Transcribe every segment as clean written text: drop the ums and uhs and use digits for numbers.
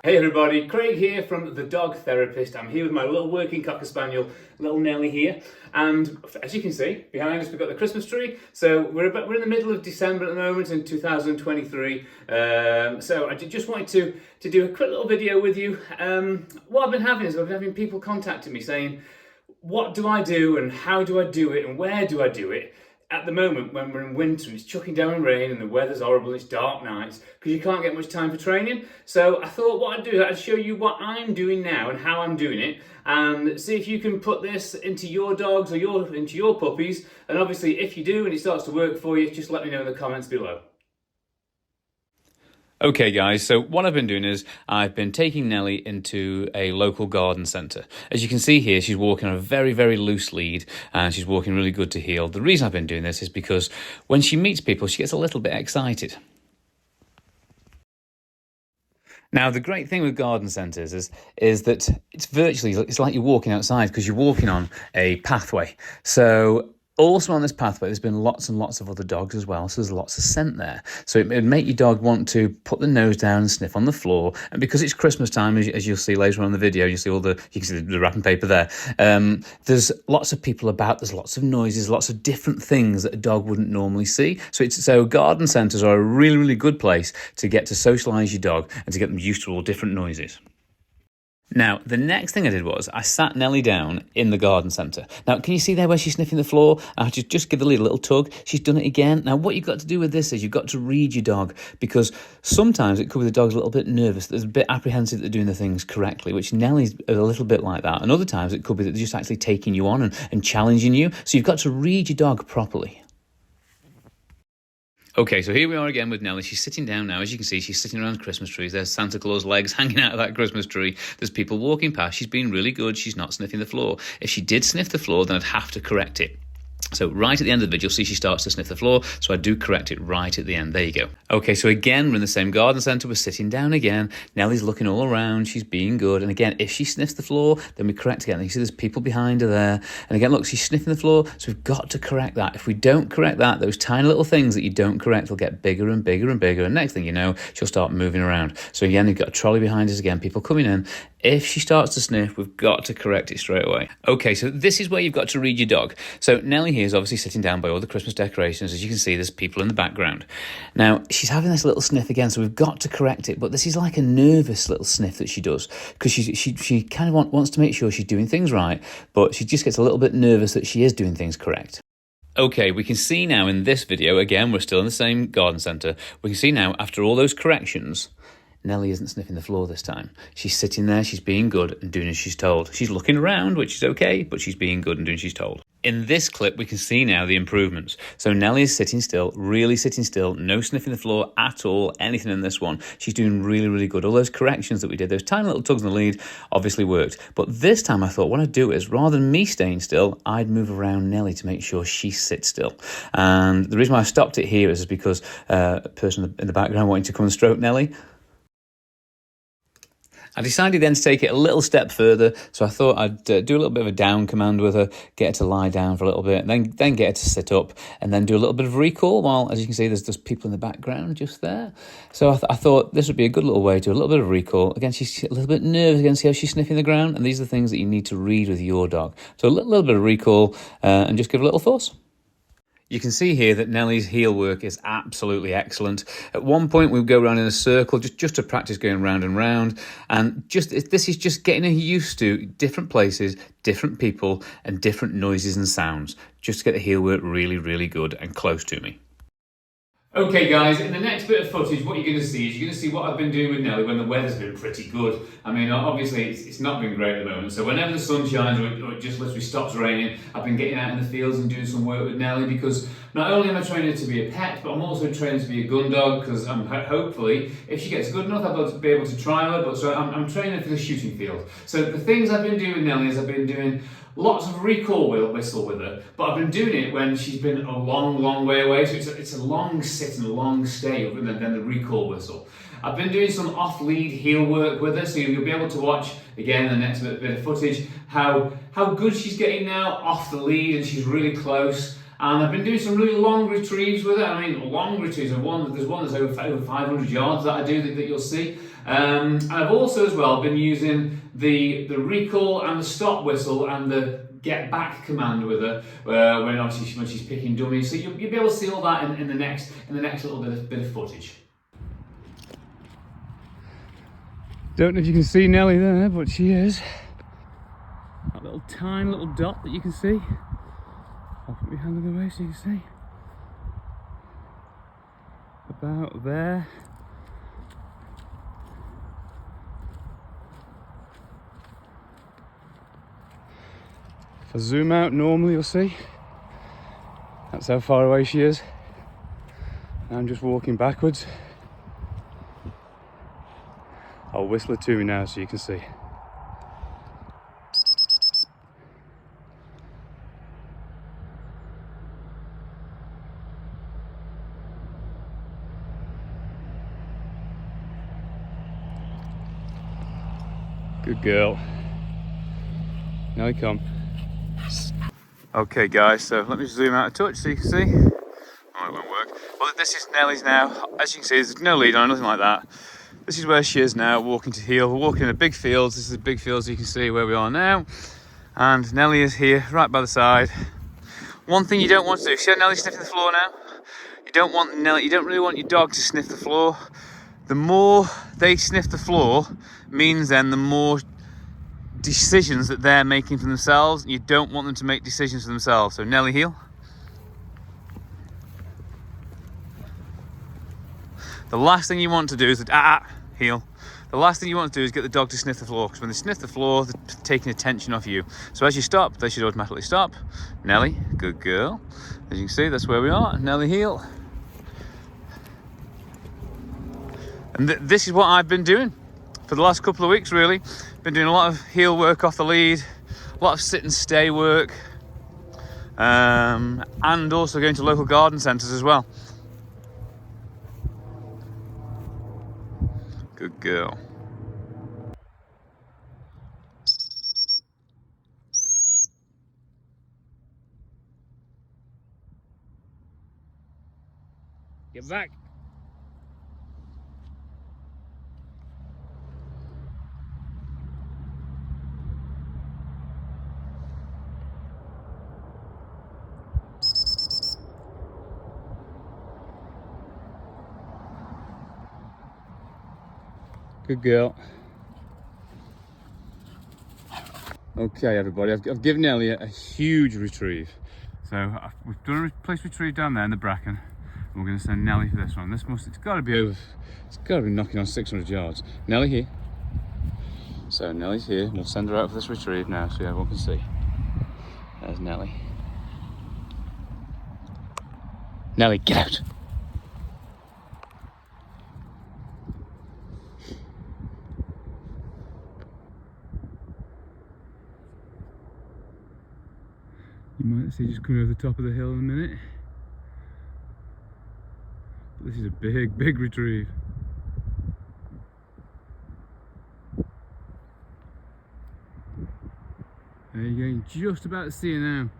Hey everybody, Craig here from The Dog Therapist. I'm here with my little working Cocker Spaniel, little Nelly here. And as you can see, behind us we've got the Christmas tree. So we're in the middle of December at the moment in 2023. So I just wanted to do a quick little video with you. What I've been having is I've been having people contacting me saying, what do I do and how do I do it and where do I do it? At the moment, when we're in winter, it's chucking down rain and the weather's horrible, it's dark nights, because you can't get much time for training. So I thought what I'd do is I'd show you what I'm doing now and how I'm doing it, and see if you can put this into your dogs or into your puppies. And obviously, if you do and it starts to work for you, just let me know in the comments below. Okay guys, so what I've been doing is I've been taking Nelly into a local garden centre. As you can see here, she's walking on a very, very loose lead and she's walking really good to heel. The reason I've been doing this is because when she meets people, she gets a little bit excited. Now, the great thing with garden centres is that it's like you're walking outside because you're walking on a pathway. So also on this pathway, there's been lots and lots of other dogs as well, so there's lots of scent there. So it would make your dog want to put the nose down and sniff on the floor. And because it's Christmas time, as you'll see later on in the video, you can see the wrapping paper there. There's lots of people about, there's lots of noises, lots of different things that a dog wouldn't normally see. So garden centres are a really, really good place to get to socialise your dog and to get them used to all different noises. Now, the next thing I did was I sat Nelly down in the garden centre. Now, can you see there where she's sniffing the floor? I just give the lead a little tug. She's done it again. Now, what you've got to do with this is you've got to read your dog, because sometimes it could be the dog's a little bit nervous, there's a bit apprehensive that they're doing the things correctly, which Nelly's a little bit like that. And other times it could be that they're just actually taking you on and challenging you. So you've got to read your dog properly. Okay, so here we are again with Nelly. She's sitting down now. As you can see, she's sitting around Christmas trees. There's Santa Claus legs hanging out of that Christmas tree. There's people walking past. She's been really good. She's not sniffing the floor. If she did sniff the floor, then I'd have to correct it. So right at the end of the video, you'll see she starts to sniff the floor, so I do correct it right at the end. There you go. Okay, so again, we're in the same garden centre. We're sitting down again. Nelly's looking all around. She's being good. And again, if she sniffs the floor, then we correct again. And you see there's people behind her there. And again, look, she's sniffing the floor, so we've got to correct that. If we don't correct that, those tiny little things that you don't correct will get bigger and bigger and bigger. And next thing you know, she'll start moving around. So again, you've got a trolley behind us again, people coming in. If she starts to sniff, we've got to correct it straight away. Okay, so this is where you've got to read your dog. So Nelly here is obviously sitting down by all the Christmas decorations. As you can see, there's people in the background. Now, she's having this little sniff again, so we've got to correct it. But this is like a nervous little sniff that she does, because she kind of wants to make sure she's doing things right, but she just gets a little bit nervous that she is doing things correct. Okay, we can see now in this video, again, we're still in the same garden centre. We can see now, after all those corrections, Nelly isn't sniffing the floor this time. She's sitting there, she's being good and doing as she's told. She's looking around, which is okay, but she's being good and doing as she's told. In this clip, we can see now the improvements. So Nelly is sitting still, really sitting still, no sniffing the floor at all, anything in this one. She's doing really, really good. All those corrections that we did, those tiny little tugs in the lead, obviously worked. But this time I thought what I'd do is, rather than me staying still, I'd move around Nelly to make sure she sits still. And the reason why I stopped it here is because a person in the background wanting to come and stroke Nelly. I decided then to take it a little step further, so I thought I'd do a little bit of a down command with her, get her to lie down for a little bit, then get her to sit up, and then do a little bit of recall, while, as you can see, there's people in the background just there. So I thought this would be a good little way to do a little bit of recall. Again, she's a little bit nervous, again, see how she's sniffing the ground, and these are the things that you need to read with your dog. So a little bit of recall, and just give it a little fuss. You can see here that Nelly's heel work is absolutely excellent. At one point, we would go around in a circle just to practice going round and round. And this is just getting her used to different places, different people, and different noises and sounds, just to get the heel work really, really good and close to me. Okay guys, in the next bit of footage, what you're going to see is you're going to see what I've been doing with Nelly when the weather's been pretty good. I mean, obviously it's not been great at the moment, so whenever the sun shines or it just literally stops raining, I've been getting out in the fields and doing some work with Nelly, because not only am I training her to be a pet, but I'm also training her to be a gun dog, because I'm hopefully, if she gets good enough, I'll be able to trial her, but so I'm training her for the shooting field. So the things I've been doing with Nelly is I've been doing lots of recall whistle with her, but I've been doing it when she's been a long, long way away, so it's a long sit and a long stay other than the recall whistle. I've been doing some off-lead heel work with her, so you'll be able to watch, again in the next bit of footage, how good she's getting now off the lead, and she's really close. And I've been doing some really long retrieves with it. I mean, long retrieves. There's one that's over 500 yards that I do that you'll see. And I've also as well been using the recall and the stop whistle and the get back command with her when she's picking dummies. So you'll be able to see all that in the next little bit of footage. Don't know if you can see Nelly there, but she is. That little tiny little dot that you can see. I'll put my hand in the way so you can see. About there. If I zoom out normally, you'll see. That's how far away she is. I'm just walking backwards. I'll whistle it to me now so you can see. Good girl. Nelly, come. Okay guys, so let me zoom out a touch so you can see. Oh, it won't work. Well, this is Nelly's now. As you can see, there's no lead on, nothing like that. This is where she is now, walking to heel. We're walking in a big field. This is a big field, so you can see where we are now. And Nelly is here, right by the side. One thing you don't want to do, see how Nelly's sniffing the floor now? You don't really want your dog to sniff the floor. The more they sniff the floor means then the more decisions that they're making for themselves. You don't want them to make decisions for themselves. So Nelly, heel. The last thing you want to do is heel. The last thing you want to do is get the dog to sniff the floor, because when they sniff the floor, they're taking attention off you. So as you stop, they should automatically stop. Nelly, good girl. As you can see, that's where we are. Nelly, heel. And this is what I've been doing for the last couple of weeks, really. Been doing a lot of heel work off the lead, a lot of sit and stay work, and also going to local garden centres as well. Good girl. Get back. Good girl. Okay, everybody, I've given Nelly a huge retrieve. So we've done a place retrieve down there in the bracken, and we're going to send Nelly for this one. It's got to be knocking on 600 yards. Nelly here. So Nelly's here. We'll send her out for this retrieve now, so everyone can see. There's Nelly. Nelly, get out. You might see just coming over the top of the hill in a minute. But this is a big, big retrieve. There you go, just about to see her now.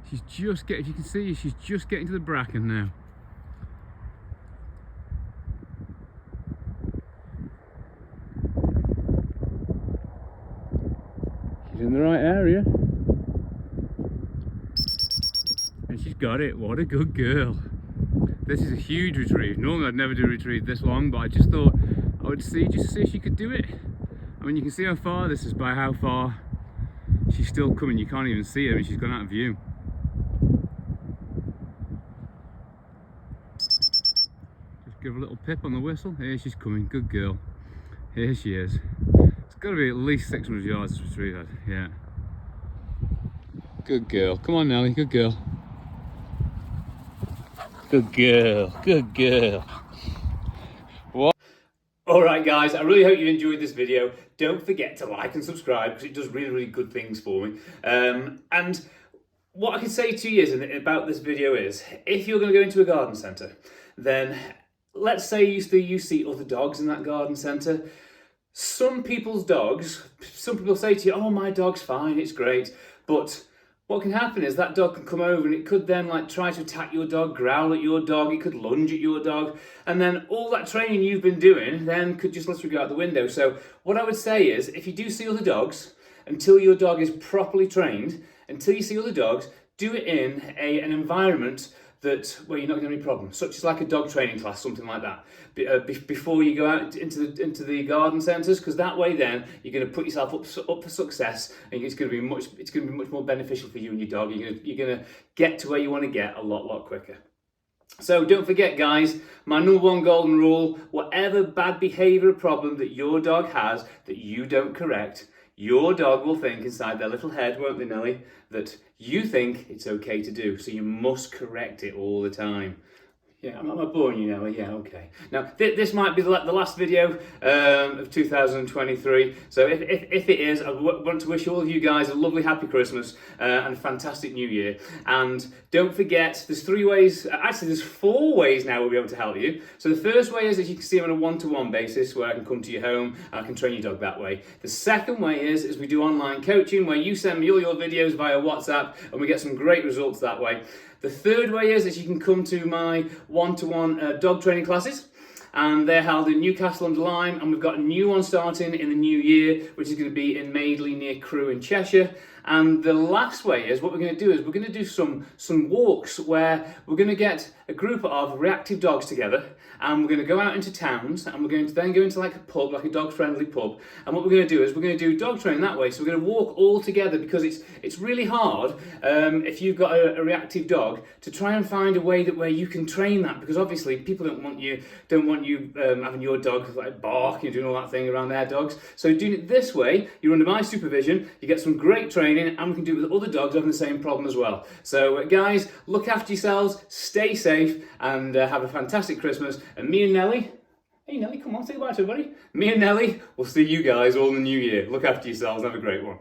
She's just getting, if you can see, she's just getting to the bracken now. She's in the right area. And she's got it. What a good girl. This is a huge retrieve. Normally I'd never do a retrieve this long, but I just thought I would see, just to see if she could do it. I mean, you can see how far this is by how far she's still coming. You can't even see her, I mean, she's gone out of view. Just give her a little pip on the whistle. Here she's coming, good girl. Here she is. It's got to be at least 600 yards this retrieve, yeah. Good girl. Come on, Nelly, good girl. Good girl, good girl. What? Alright guys, I really hope you enjoyed this video. Don't forget to like and subscribe because it does really, really good things for me. And what I can say to you about this video is, if you're going to go into a garden centre, then let's say you see other dogs in that garden centre. Some people's dogs, some people say to you, oh, my dog's fine, it's great. But what can happen is that dog can come over and it could then like try to attack your dog, growl at your dog, it could lunge at your dog, and then all that training you've been doing then could just literally go out the window. So what I would say is, if you do see other dogs, until your dog is properly trained, until you see other dogs, do it in an environment where you're not going to have any problems, such as like a dog training class, something like that, before you go out into the garden centres, because that way then you're going to put yourself up for success, and it's going to be much more beneficial for you and your dog. You're going to get to where you want to get a lot quicker. So don't forget, guys, my number one golden rule: whatever bad behaviour or problem that your dog has that you don't correct, your dog will think inside their little head, won't they, Nelly, that you think it's okay to do. So you must correct it all the time. Yeah, am I boring you, Nelly? Yeah, okay. Now, this might be the last video of 2023. So if it is, I want to wish all of you guys a lovely, happy Christmas and a fantastic New Year. And don't forget, there's 3 ways, actually there's 4 ways now we'll be able to help you. So the first way is, as you can see, on a one-to-one basis, where I can come to your home and I can train your dog that way. The second way is we do online coaching, where you send me all your videos via WhatsApp and we get some great results that way. The third way is you can come to my one-to-one dog training classes, and they're held in Newcastle-under-Lyme, and we've got a new one starting in the new year, which is going to be in Madeley near Crewe in Cheshire. And the last way is, what we're going to do is we're going to do some walks where we're going to get a group of reactive dogs together, and we're going to go out into towns, and we're going to then go into like a pub, like a dog-friendly pub. And what we're going to do is we're going to do dog training that way. So we're going to walk all together, because it's really hard if you've got a reactive dog to try and find a way where you can train that, because obviously people don't want you having your dog like bark and doing all that thing around their dogs. So doing it this way, you're under my supervision, you get some great training, and we can do it with other dogs having the same problem as well. So guys, look after yourselves, stay safe, and have a fantastic Christmas. And me and Nelly, hey Nelly, come on, say goodbye to everybody. Me and Nelly will see you guys all in the new year. Look after yourselves, have a great one.